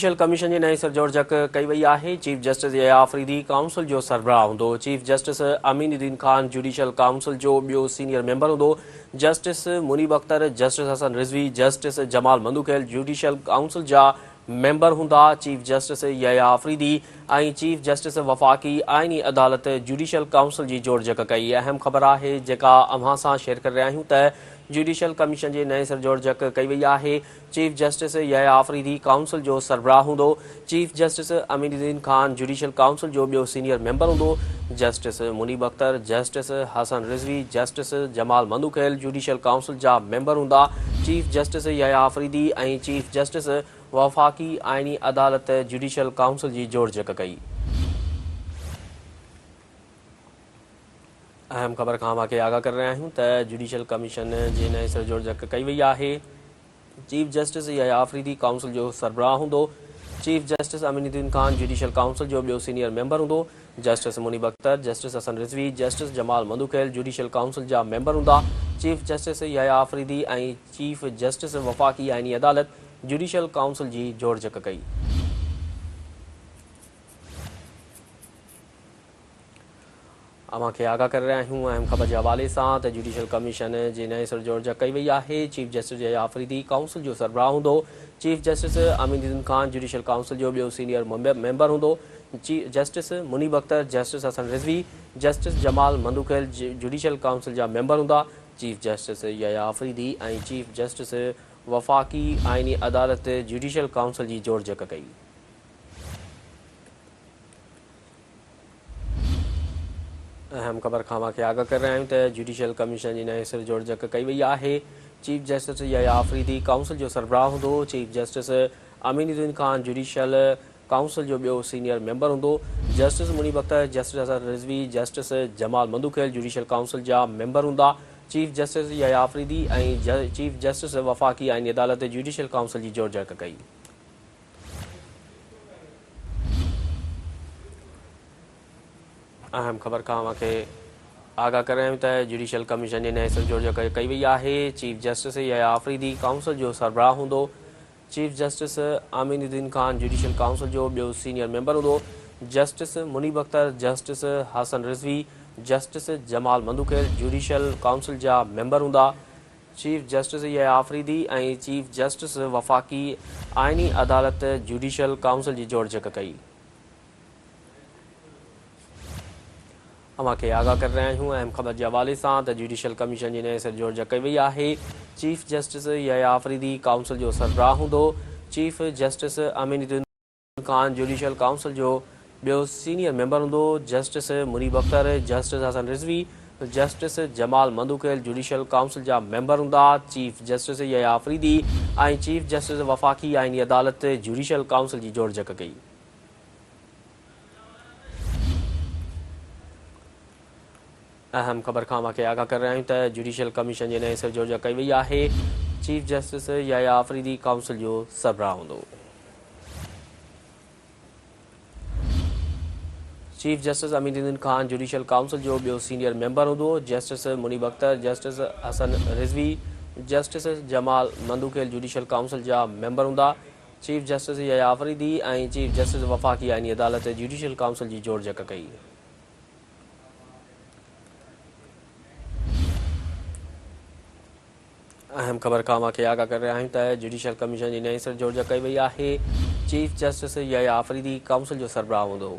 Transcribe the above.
Judicial commission जी नई सरजोरजक कई वई आहे। चीफ जस्टिस या आफरीदी काउंसिल जो सरबराह हूंदो। Chief justice Aminuddin Khan judicial council जो ॿियो सीनियर मेंबर हूंदो। Justice Munib Akhtar, justice Hasan Rizvi, justice Jamal Mandokhail judicial council जा मेंबर हूंदा। चीफ जस्टिस या आफरीदी ऐं चीफ जस्टिस वफ़ाक़ी आइनी अदालत जुडिशियल काउंसिल जी जोड़जक कई। अहम ख़बर आहे जेका अव्हां सां शेयर करे रहिया आहियूं त जुडिशियल कमीशन जे नए सरजोरजक कई वई आहे। चीफ जस्टिस या आफरीदी काउंसिल जो सरबराह हूंदो। Chief justice Aminuddin Khan judicial council जो ॿियो सीनियर मेंबर हूंदो। Justice Munib Akhtar, justice Hasan Rizvi, justice Jamal Mandokhail judicial council जा मेंबर हूंदा। चीफ जस्टिस या आफरीदी ऐं चीफ जस्टिस वफ़ाक़ी आइनी अदालत जुडिशियल काउंसिल जी जोड़जक कई। अहम ख़बर खां वाक़े आगाह करे रहिया आहियूं त जुडिशियल कमीशन जे नए सरजोरजक कई वई आहे। चीफ जस्टिस या आफरीदी काउंसिल जो सरबराह हूंदो। Chief justice Aminuddin Khan judicial council जो ॿियो सीनियर मेंबर हूंदो। Justice Munib Akhtar, justice Hasan Rizvi, justice Jamal Mandokhail judicial council जा मेंबर हूंदा। चीफ जस्टिस या आफरीदी ऐं चीफ जस्टिस वफ़ाक़ी आइनी अदालत जुडिशियल काउंसिल जी जोड़जक कई। अव्हां खे आगाह करे रहिया आहियूं अहम ख़बर जे हवाले सां त जुडिशियल कमीशन जे नए सरजोरजक कई वई आहे। चीफ जस्टिस या आफरीदी काउंसिल जो सरबराह हूंदो। Chief justice Aminuddin Khan judicial council जो ॿियो सीनियर मेंबर हूंदो। Justice Munib Akhtar, justice Hasan Rizvi, justice Jamal Mandokhail judicial council जा मेंबर हूंदा। चीफ जस्टिस या आफरीदी ऐं चीफ जस्टिस वफ़ाक़ी आइनी अदालत जुडिशियल काउंसिल जी जोड़जक कई। अहम ख़बर खां वाक़े आगाह करे रहिया आहियूं त जुडिशियल कमीशन जी नए सरजोरजक कई वई आहे। चीफ जस्टिस या आफरीदी काउंसिल जो सरबराह हूंदो। Chief justice Aminuddin Khan judicial council जो ॿियो सीनियर मेंबर हूंदो। Justice Munib Akhtar, justice Hasan Rizvi, justice Jamal Mandokhail judicial council जा मेंबर हूंदा। चीफ जस्टिस या आफरीदी ऐं चीफ जस्टिस वफ़ाक़ी आइनी अदालत जुडिशियल काउंसिल जी जोड़जक कई। अहम ख़बर खां वाक़े आगाह करे रहिया आहियूं त जुडिशियल कमीशन जे नए सरजोरजक कई वई आहे। चीफ जस्टिस या आफरीदी काउंसिल जो सरबराह हूंदो। Chief justice Aminuddin Khan judicial council जो ॿियो सीनियर मेंबर हूंदो। Justice Munib Akhtar, justice Hasan Rizvi, justice Jamal Mandokhail judicial council जा मेंबर हूंदा। चीफ जस्टिस या आफरीदी ऐं चीफ जस्टिस वफ़ाक़ी आइनी अदालत जुडिशियल काउंसिल जी जोड़जक कई। अव्हां खे आगाह करे रहिया आहियूं अहम ख़बर जे हवाले सां त जुडिशियल कमीशन जी नए सरजोरजक कई वई आहे। चीफ जस्टिस या आफरीदी काउंसिल जो सरबराह हूंदो। Chief justice Aminuddin Khan judicial council जो ॿियो सीनियर मेंबर हूंदो। Justice Munib Akhtar, justice Hasan Rizvi, justice Jamal Mandokhail judicial council जा मेंबर हूंदा। चीफ जस्टिस या आफरीदी ऐं चीफ जस्टिस वफ़ाक़ी आइनी अदालत जुडिशियल काउंसिल जी जोड़जक कई। अहम ख़बर खां वाक़े आगाह करे रहिया आहियूं त जुडिशियल कमीशन जे नए सरजोरजक कई वई आहे। चीफ जस्टिस या आफरीदी काउंसिल जो सरबराह हूंदो। Chief justice Aminuddin Khan judicial council जो ॿियो सीनियर मेंबर हूंदो। Justice Munib Akhtar, justice Hasan Rizvi, justice Jamal Mandokhail judicial council जा मेंबर हूंदा। चीफ जस्टिस या आफरीदी ऐं चीफ जस्टिस वफ़ाक़ी आइनी अदालत जुडिशियल काउंसिल जी जोड़जक कई। अहम ख़बर खां वाक़े आगाह करे रहिया आहियूं त जुडिशियल कमीशन जी नई सरजोरजक कई वई आहे। चीफ जस्टिस या आफरीदी काउंसिल जो सरबराह हूंदो।